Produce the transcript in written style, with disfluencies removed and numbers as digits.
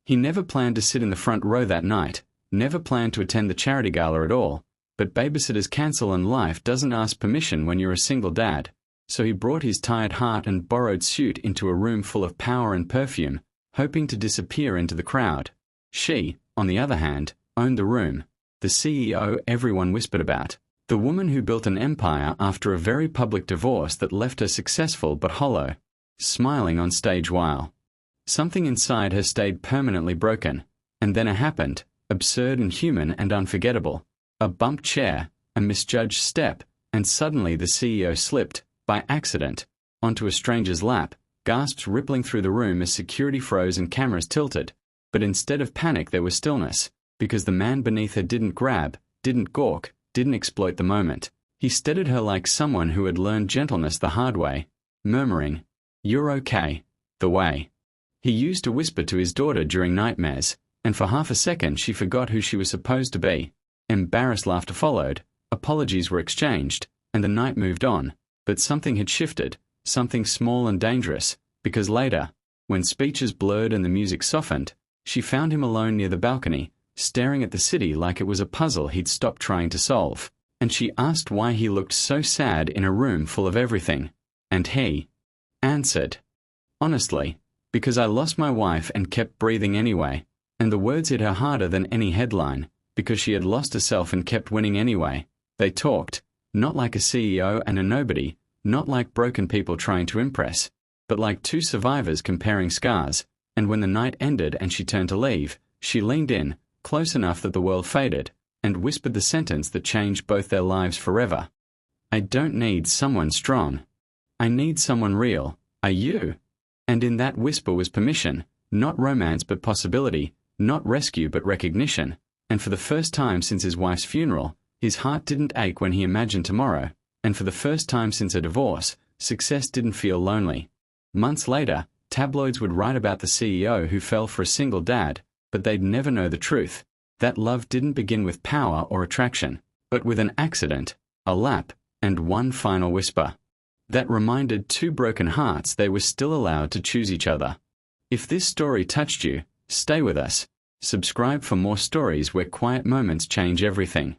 He never planned to sit in the front row that night, never planned to attend the charity gala at all, but babysitters cancel and life doesn't ask permission when you're a single dad, so he brought his tired heart and borrowed suit into a room full of power and perfume, hoping to disappear into the crowd. She, on the other hand, owned the room, the CEO everyone whispered about, the woman who built an empire after a very public divorce that left her successful but hollow, smiling on stage while something inside her stayed permanently broken. And then it happened, absurd and human and unforgettable. A bumped chair, a misjudged step, and suddenly the CEO slipped, by accident, onto a stranger's lap, gasps rippling through the room as security froze and cameras tilted. But instead of panic there was stillness, because the man beneath her didn't grab, didn't gawk, didn't exploit the moment. He steadied her like someone who had learned gentleness the hard way, murmuring, "You're okay," the way he used to whisper to his daughter during nightmares, and for half a second she forgot who she was supposed to be. Embarrassed laughter followed, apologies were exchanged, and the night moved on, but something had shifted, something small and dangerous, because later, when speeches blurred and the music softened, she found him alone near the balcony, staring at the city like it was a puzzle he'd stopped trying to solve, and she asked why he looked so sad in a room full of everything, and he answered, "Honestly, because I lost my wife and kept breathing anyway," and the words hit her harder than any headline, because she had lost herself and kept winning anyway. They talked, not like a CEO and a nobody, not like broken people trying to impress, but like two survivors comparing scars, and when the night ended and she turned to leave, she leaned in, close enough that the world faded, and whispered the sentence that changed both their lives forever. "I don't need someone strong. I need someone real. Are you?" And in that whisper was permission, not romance but possibility, not rescue but recognition, and for the first time since his wife's funeral, his heart didn't ache when he imagined tomorrow, and for the first time since a divorce, success didn't feel lonely. Months later, tabloids would write about the CEO who fell for a single dad, but they'd never know the truth. That love didn't begin with power or attraction, but with an accident, a lap, and one final whisper that reminded two broken hearts they were still allowed to choose each other. If this story touched you, stay with us. Subscribe for more stories where quiet moments change everything.